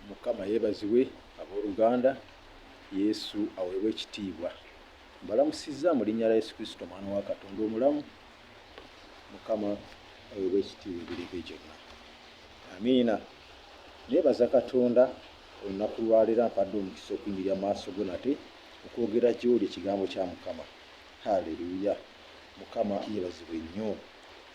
Mukama yeebazibwe abooluganda, Yesu aweebwe ekitiibwa. Mbalamusizza mu linnya lya Yesu Kristo mwana wa Katonda omulamu. Mukama aweebwe ekitiibwa ebirenge gyonna. Amiina. Neebaza Katonda olunaku lwaleero ampadde omukisa okuyimirira maaso go nate okwogera gy'oli ekigambo kya Mukama. Haleluya. Mukama yeebazibwe nnyo.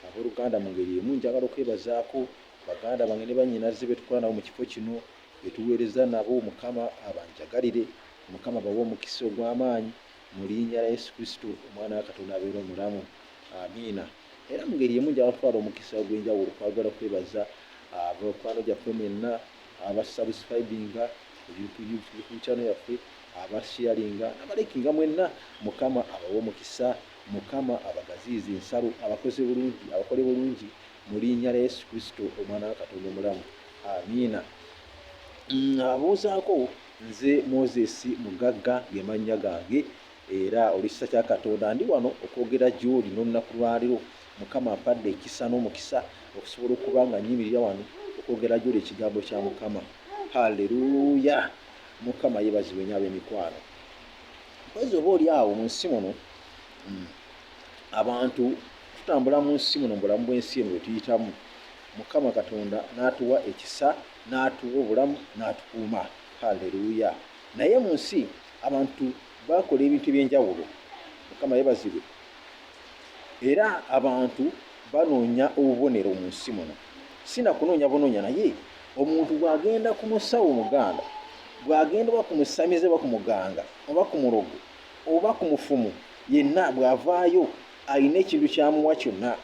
Abooluganda mu ngeri emu njagala okwebazaako baganda bange ne bannyinaze be tukola nabo mu kifo kino betuweereza nabo. Mukama abanjagalire, Mukama bawe omukisa ogw'amaanyi mu linnya lya Yesu Kristo omwana wa Katonda abeera omulamu. Amiina. Era mu ngeri emu njagala kutwala omukisa ogw'enjawulo kwagala kwebaza abakwano gyaffe mwenna abasubscribinga ku channel yaffe, abasharinga n'abalekinga mwenna. Mukama abawe omukisa, Mukama abagaziize ensalo, abakoze bulungi, abakole bulungi mu linnya lya Yesu Kristo omwana wa Katonda omulamu. Amiina. Abuuzaako nze Moses Mugagga ge mannya gange, era olw'ekisa kya Katonda ndi wano okwogera gy'oli n'olunaku lwaleero. Mukama ampadde ekisa n'omukisa okusobola okuba nga nnyimirira wano okwogera gy'oli ekigambo kya Mukama. Haleluya. Mukama yeebazibwe nnyo ab'emikwano. Mpozzi oba oli awo mu nsi muno, abantu tutambula mu nsi muno, mu bulamu bw'ensi eno bwe tuyitamu. Mukama Katonda n'atuwa ekisa, n'atuwa obulamu, n'atukuuma. Haleluya. Naye mu nsi abantu bakola ebintu eby'enjawulo. Mukama yeebazibwe. Era abantu banoonya obubonero mu nsi muno. Sina kunoonya bunoonya, naye omuntu bw'agenda ku musawo Muganda, bw'agenda oba ku musamize oba ku muganga oba ku mulogo oba ku mufumu, yenna bw'avaayo alina ekintu kyamuwa kyonna.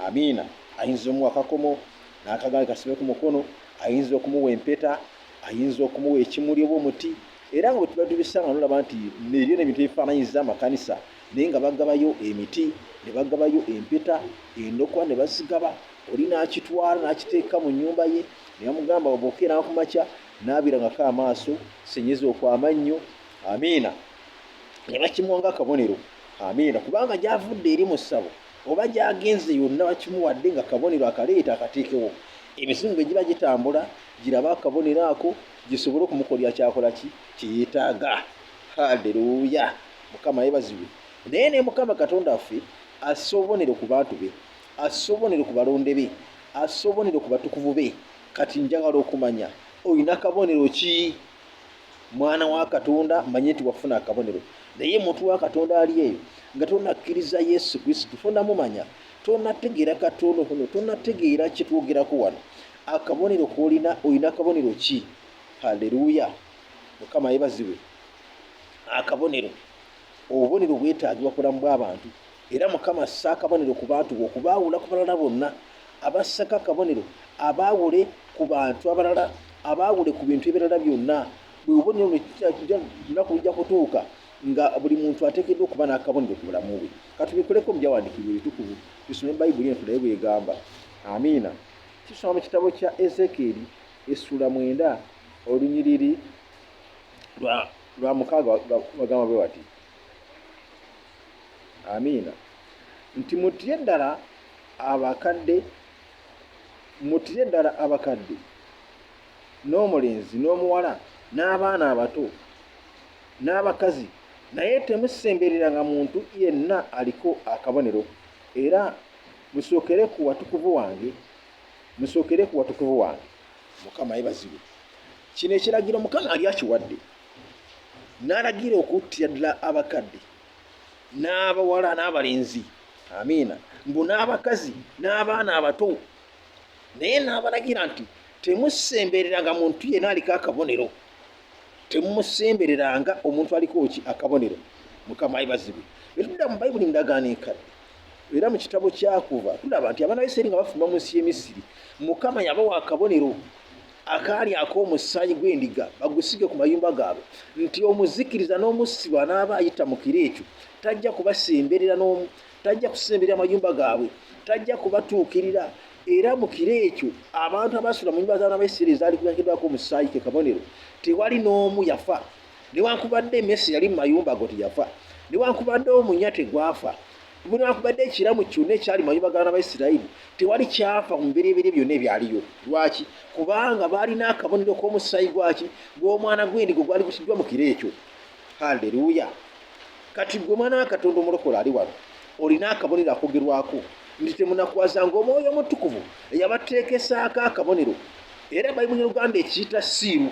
Amiina. Ayinza omuwa akakomo n'akagaali kasibe ku mukono, ayinza okumuwa empeta, ayinza okumuwa ekimuli oba omuti. Era nga bwe tuba tubisanga nolaba nti ebyo n'ebintu ebifaananyiza amakanisa, naye nga bagabayo emiti, ne bagabayo empeta, endokwa ne bazigaba. Oli n'akitwala n'akiteeka mu nnyumba ye, ne bamugamba bw'okeera ku makya n'abirangako amaaso, senyeza okw'amannyo. Amiina. Ne bakimuwa ng'akabonero. Amiina. Kubanga gy'avudde eri mu ssabo oba gy'agenze yonna bakimuwadde nga kabonero akaleeta akateekewo. Emisingo bwe giba gitambula giraba akabonero ako gisobole okumukolera kyakola ki kyeyeetaaga. Haleluya. Mukama yeebazibwe. Naye ne Mukama Katonda waffe assa obubonero ku bantu be, assa obubonero ku balonde be, assa obubonero ku batukuvu be. Kati njagala okumanya olina kabonero ki? Mwana wa Katonda manye nti wafuna akabonero. Naye muntu wa Katonda ali eyo nga tonakkiriza Yesu Kristo, tonamumanya, tonategeera Katonda ono, tonategeera kye twogerako wano, akabonero k'olina, olina akabonero ki? Haleluya. Mukama yeebazibwe. Akabonero, obubonero bwetaagibwa ku bulamu bw'abantu, era Mukama assa akabonero ku bantu be okubaawula ku balala bonna. Abassako akabonero abaawule ku bantu abalala, abaawule ku bintu ebirala byonna. Bwe bubonero lunaku lujja kutuuka nga buli muntu ateekeddwa okuba n'akabonero ku bulamu bwe. Katubikoleko mu byawandiikibwa ebitukuvu, tusome Bayibuli eno tulabe bw'egamba. Amiina. Tusoma mu kitabo kya Ezekyeri essula 9 olunyiriri lwa 6 bagamba bwe bati. Amiina. Nti mutire ddala abakadde, mutire ddala abakadde n'omulenzi n'omuwala n'abaana abato n'abakazi, naye temusembereranga muntu yenna aliko akabonero. Era musookere ku watukuvu wange, musookere ku watukuvu wange. Mukama yeebazibwe. Kino ekiragiro Mukama ali akiwadde, n'alagira okuttira ddala abakadde n'abawala n'abalenzi. Amiina. Mbu n'abakazi n'abaana abato, naye n'abalagira nti temusembereranga muntu yenna aliko akabonero. Temumusembereranga omuntu aliko ki akabonero. Mukama yeebazibwe. Bwe tudda mu Bayibuli mu ndagaano enkadde, era mu kitabo kya Kuva tulaba nti abaana b'Isirayiri nga bafuluma mu nsi y'e Misiri, Mukama yabawa akabonero akaali ak'omusaayi gw'endiga bagusige ku mayumba gaabwe, nti omuzikiriza n'omussibwa n'aba ayita mu kiro ekyo tajja kubasemberera n'omu, tajja kusemberera amayumba gaabwe, tajja kubatuukirira. Era mu kiro ekyo abantu abasula mu nnyumba z'abaana b'Isirayiri zaali kuyankiddwako omusaayi ke kabonero, tewali n'omu yafa. Newankubadde emmese yali mu mayumba ago teyafa, newankubadde omunya tegwafa, bwe nakubadde ekiramu kyonna ekyali mu baganda ba Isirayiri tewali kyafa mu birebire byonna ebyaliyo. Lwaki? Kubanga baalina akabonero k'omusaayi gwaki gw'omwana gw'endiga gwali gusiddwa mu kiro ekyo. Haleluya! Kati gwe mwana wa Katonda omulokole ali wano olina akabonero akogerwako nti temunakwazanga Omwoyo Omutukuvu eyabateekesaako akabonero. Era Bayibuli Luganda ekiyita siiru.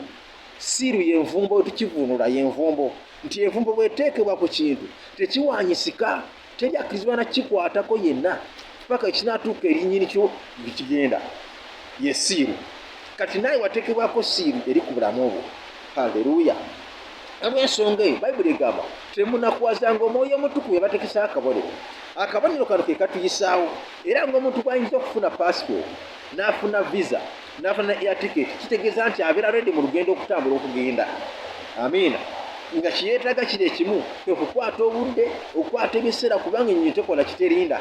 Siiru y'envumbo, tukivuunula y'envumbo, nti envumbo bw'eteekebwa ku kintu tekiwaanyisika, tejakkirizibwa na kikwatako yenna paka ekinaatuuka erinnyini kyo gekigenda. Ye siiru. Kati naye wateekebwako siiru eri ku bulamu bwo. Haleluya! Olw'ensonga eyo Bayibuli egamba temunakwazanga Omwoyo Omutukuvu yabateekesa akabonero. Akabonero kano ke katuyisaawo, era ng'omuntu bw'ayinza okufuna passport n'afuna visa n'afuna air ticket, kitegeeza nti abeera ready mu lugendo okutambula okugenda. Amiina. Nga kiyeetaaga kiri ekimu okukwata obudde, okukwata ebiseera, kubanga ennyonyi tekola kiterinda.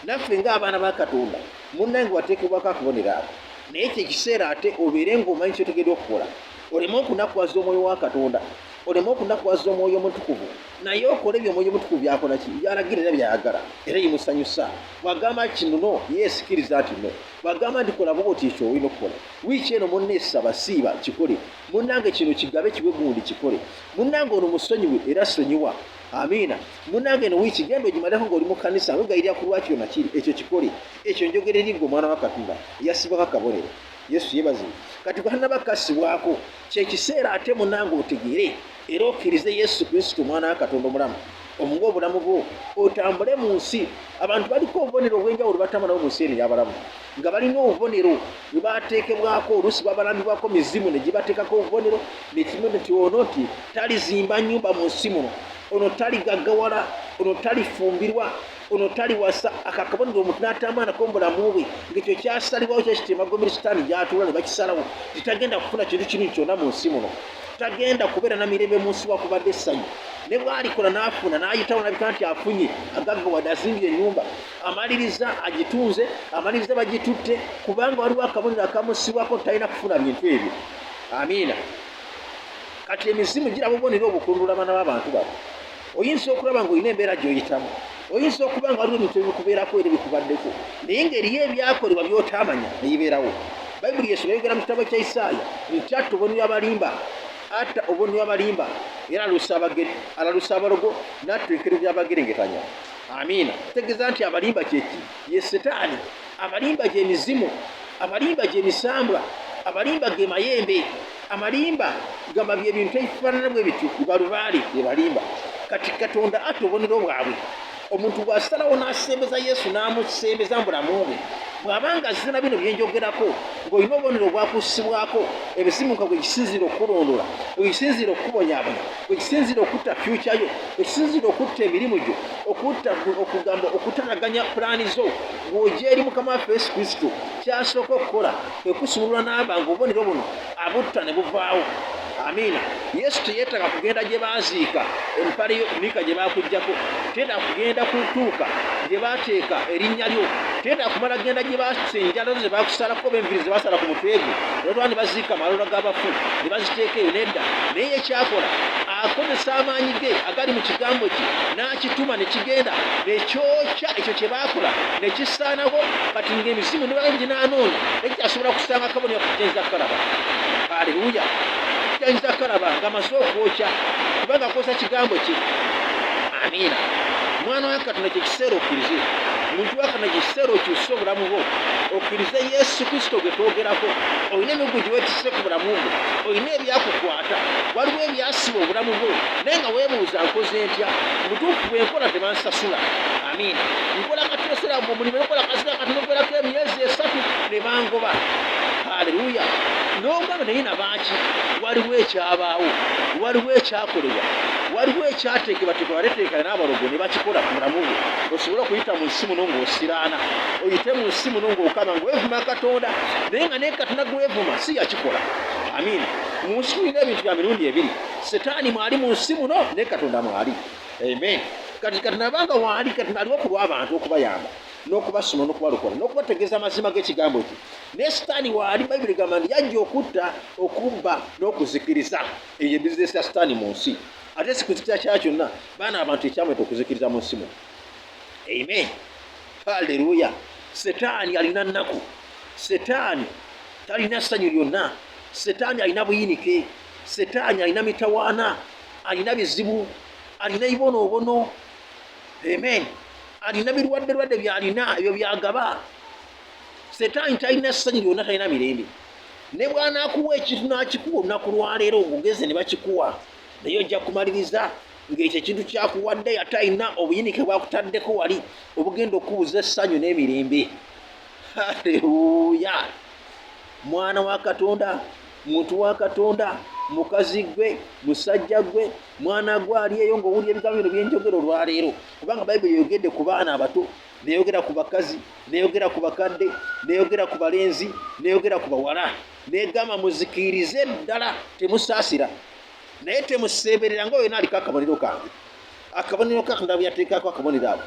Naffe ng'abaana ba Katonda munnange wateekebwako akabonero ako, naye kyekiseera ate obeere ng'omanyi kyotegedde okukola, oleme okunakwaza Omwoyo wa Katonda, oleme okunakwaza Omwoyo Omutukuvu, naye okole ebyo Omwoyo Omutukuvu byakola ki, byalagira era byayagala era bimusanyusa. Bw'agamba kino no yeesikiriza nti no, bw'agamba nti kola bw'oti ekyo olina okukola. Wiiki eno munneesaba siiba kikole, munnange kino kigabe kiwe gundi kikole, munnange ono musonyiwe era sonyiwa. Amiina. Munnange eno wiiki genda ogimaleko ng'oli mu kkanisa wegayirira ku lwaki yonna kiri ekyo kikole. Ekyo njogera eri gwe omwana wa Katonda eyasibwako akabonero. Yesu yeebazibwe. Kati bw'annaba kasibwako kyekiseera ate munnange otegeere era okkirize Yesu Kristo omwana wa Katonda omulamu, omuwe obulamu bwo otambule mu nsi. Abantu baliko obubonero obw'enjawulo batambula nabo mu nsi eno ey'abalamu, nga balina obubonero bwe bateekebwako. Oluusi babalambibwako mizimu ne gibateekako obubonero nekimu nti ono nti talizimba nnyumba mu nsi muno, ono taligaggawala, ono talifumbirwa, ono taliwasa. Akakabonero omuntu n'atambula nako mu bulamu bwe ng'ekyo kyasalibwawo kyekitemagombera sitaani gy'atuula ne bakisalawo titagenda kufuna kintu kinini kyonna mu nsi muno, tagenda kubeera na mirembe mu nsi wakubadde essanyu. Ne bw'alikola n'afuna n'ayitawo nabika nti afunye agaggawadde azimbye ennyumba, amaliriza agitunze, amaliriza bagitutte, kubanga waliwo akabonero akamusibwako talina kufuna bintu ebyo. Amiina. Kati emizimu gira bubonero obukundula abaana b'abantu bano. Oyinza okulaba ng'olina embeera gy'oyitamu, oyinza okuba nga waliwo ebintu ebikubeerako era bikubaddeko, naye ng'eriyo ebyakolebwa by'otaamanya ne bibeerawo. Bayibuli Yesu yayogera mu kitabo kya Isaaya nti atta obubonero abalimba, atta obubonero abalimba era alalusa abalogo n'atta ebikero by'abagerengetanya. Amiina. Kitegeeza nti abalimba kyeki? Ye Setaani. Abalimba gye mizimu, abalimba gye misambwa, abalimba ge mayembe, amalimba gamba bye bintu ebifaanana bwe bityo balubaali bye balimba. Kati Katonda atta obubonero bwabwe. Omuntu bw'asalawo n'asembeza Yesu n'amusembeza mu bulamu bwe, bw'abanga azina bino bye njogerako ng'olina obubonero bwakussibwako, ebizimu nga bwe kisinziira okukulondola, bwe kisinziira okukubonyaabonya, bwe kisinziira okutta fyuca yo, bwe kisinziira okutta emirimu gyo, okugamba okutalaganya pulaani zo, ng'ojja eri Mukama waffe Yesu Kristo, kyasooka okukola kwe kusumulula n'aba ng'obubonero buno abutta ne buvaawo. Amiina. Yesu teyeetaaga kugenda gye baaziika empale yo Mika gye baakuggyako, teyeetaaga kugenda ku ntuuka gye baateeka erinnya lyo, teyeetaaga kumala genda gye baasa enjalo ze baakusalako b'enviri ze baasala ku mutwe gwe olwatuba ne baziika amalola g'abafu ne baziteeka eyo nedda. Naye ye kyakola akozesa amaanyi ge agali mu kigambo kye n'akituma ne kigenda ne kyokya ekyo kye baakola ne kisaanawo. Kati ng'emizimu ne bangi n'anoonya tekyasobola kusanga akabonero kutenza kalaba. Haleluya. Kyanyiza kalaba ng'amaze okwokya kubanga akozesa kigambo kye. Amiina. Mwana wa Katonda kye kiseera okkirize, muntu wa Katonda kye kiseera okyuse obulamu bwo, okkirize Yesu Kristo gwe twogerako. Olina emigugu gye weetisse ku bulamu bwo, olina ebyakukwata, waliwo ebyasiba obulamu bwo, naye nga weebuuza nkoze ntya, mutuufu bwe nkola tebansasula. Amiina. Nkola katosera mu mulimu nkola kaseera katono okuwerako emyezi 3 ne bangoba. Haleluya. N'ogamba naye nabaaki, waliwo ekyabaawo, waliwo ekyakolebwa, waliwo ekyateekebwateekebwa bateeka n'abalogo ne bakikola ku mulamu gwe, osobole okuyita mu nsi muno ng'osiraana, oyite mu nsi muno ng'okama ng'oweevuma Katonda, naye nga naye Katonda gwe weevuma si yakikola. Amiina. Mu nsi tulina ebintu bya mirundi ebiri, Setaani mwali mu nsi muno ne Katonda mwali. Amen. Kati Katonda abanga waali, Katonda aliwo ku lw'abantu okubayamba n'okubasoma n'okubalokola n'okubategeeza amazima g'ekigambo kye. Naye Setaani waali Bayibuli egamba nti yajja okutta, okubba n'okuzikiriza. Eyo bizinesi ya Setaani mu nsi. Ate si kuzikiriza kyala kyonna, baana abantu ekyamweta okuzikiriza mu nsi muno. amen, haleluya. Setaani alina nnaku, setaani talina ssanyu lyonna, setaani alina buyinike, setaani alina mitawaana, alina bizibu, alina ibonoobono, amen, alina birwadde byalina ebyo byagaba. Setaani talina ssanyu lyonna, talina mirembe. Ne bw'anaakuwa ekintu n'akikuwa olunaku lwaleero obugezi ne bakikuwa, naye ojja kumaliriza ng'ekyo ekintu kyakuwadde ate alina obuyinike bwakutaddeko wali obugenda okubuuza essanyu n'emirembe. Haleluya. Mwana wa Katonda, muntu wa Katonda, mukazi gwe, musajja gwe, mwana gwe ali eyo ng'owulira ebigambo bino byenjogera olwaleero, kubanga Bayibuli eyogedde ku baana abato, neeyogera ku bakazi, neeyogera ku bakadde, neeyogera ku balenzi, neeyogera ku bawala, neegamba muzikirize ddala, temusaasira naye temusemberera nga yonna aliko akabonero kange. Akabonero Katonda bwe yateekako akabonero ako,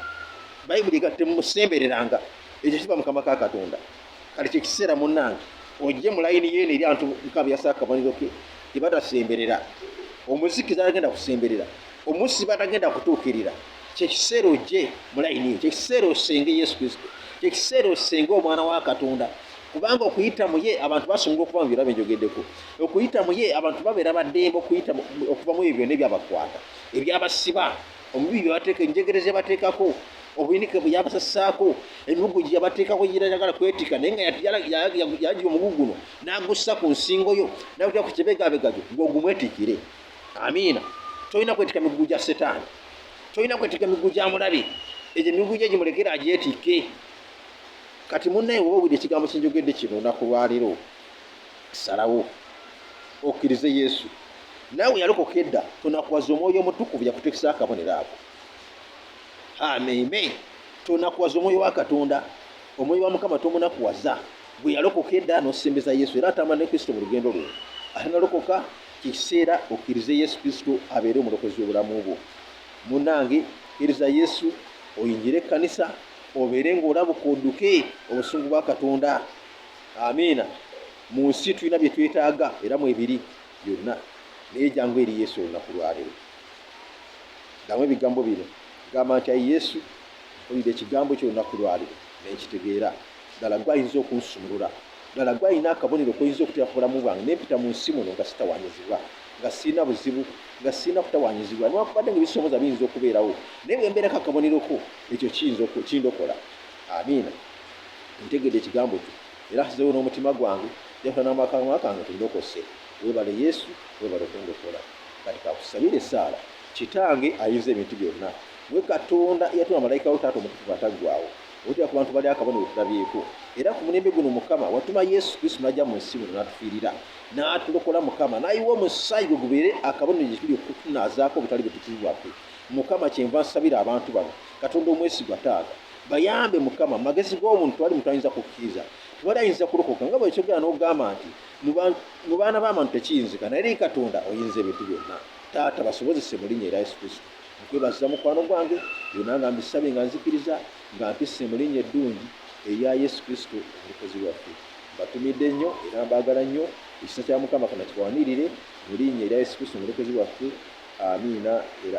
Bayibuli ega temusembereranga. Ekyo kiva mu kamwa ka Katonda. Kale kye kiseera munnange ojje mu layini yeeno eri abantu Mukama yassa akabonero ke tebatasemberera. Omuzikiza tagenda kusemberera, omusiba tagenda kutuukirira. Kye kiseera ojje mu layini eyo, kye kiseera osenge Yesu Kristo, kye kiseera osenge omwana wa Katonda, kubanga okuyita mu ye abantu basobola okuba mu birabo enjogeddeko. Okuyita mu ye abantu babeera baddembe okuva mu ebyo byonna ebyabakwata, ebyabasiba, omubibi bye bateeka, enjegere ze bateekako, obuyinike bwe yabasasaako, emibugu gye yabateekako gyeyagala kwetika, naye nga yagira omugugu guno n'agussa ku nsingo yo n'agutya ku kibegabega kyo ng'ogumwetikire. Amiina. Tolina kwetika migugu gya Setaani, tolina kwetika migugu gya mulabe. Egyo emigugu gye gimulekera agyetike. Kati munnaye woba owulira ekigambo kyenjogedde kino olunaku lwaleero, salawo okkirize Yesu. Naawe yalokoka edda, tonakuwaza Omwoyo Omutukuvu yakuteekesa akabonero ako. Amen. Tonakuwaza Omwoyo wa Katonda, Omwoyo wa Mukama tomunakuwaza. Bwe yalokoka edda n'osembeza Yesu era atambula ne Kristo mu lugendo lwe. Ate nalokoka kiseera okkirize Yesu Kristo abeere omulokozi w'obulamu bwo. Munnange, kkiriza Yesu, oyingira ekkanisa, obeere ng'olabuka odduke obusungu bwa Katonda. Amiina. Mu nsi tulina bye twetaaga era mu ebiri byonna, naye jangu eri Yesu olunaku lwaleero. Ddamu ebigambo bino, gamba nti ayi Yesu, owulira ekigambo ky'olunaku lwaleero nenkitegeera. Ddala gwe ayinza okunsumulula, ddala gwe alina akabonero koyinza okuteera ku bulamu bwange nempita mu nsi muno nga sitawaanyizibwa, nga sirina buzibu, nga sirina kutawaanyizibwa, newankubadde ng'ebisomoza biyinza okubeerawo, naye bwe mbeerako akaboneroko ekyo kindokola. Amiina. Ntegedde ekigambo kyo era nsizeewo n'omutima gwange, njakuta n'akamwa kange tundokose. Weebale Yesu, weebale okundokola. Kati kakusabire essaala. Kitange ayinza ebintu byonna, gwe Katonda eyatuma malayika we Taata Omutukuvu ataggwaawo, otera ku bantu bali akabonero tulabyeko. Era ku mulembe guno Mukama watuma Yesu Kristo n'ajja mu nsi muno n'atufiirira, n'atulokola Mukama, n'ayiwa omusaayi gwe gubeere akabonero gye tuli okutunaazaako obutali butukuvu bwaffe. Mukama kyenva nsabira abantu bano, Katonda omwesigwa Taata, bayambe Mukama, magezi g'omuntu tewali muntu ayinza kukkiriza, tewali ayinza kulokoka, nga bwe kyogera n'ogamba nti mu baana b'abantu tekiyinzika, naye eri Katonda oyinza ebintu byonna. Taata basobozese mu linnya erya Yesu Kristo. Nkwebaza mukwano gwange byonna nga mbisabe nga nzikiriza nga mpise mu linnya eddungi erya Yesu Kristo omulokozi waffe. Mbatumidde nnyo era mbaagala nnyo. Ekisa kya Mukama kana kibawanirire mu linnya erya Yesu Kristo omulokozi waffe. Amiina era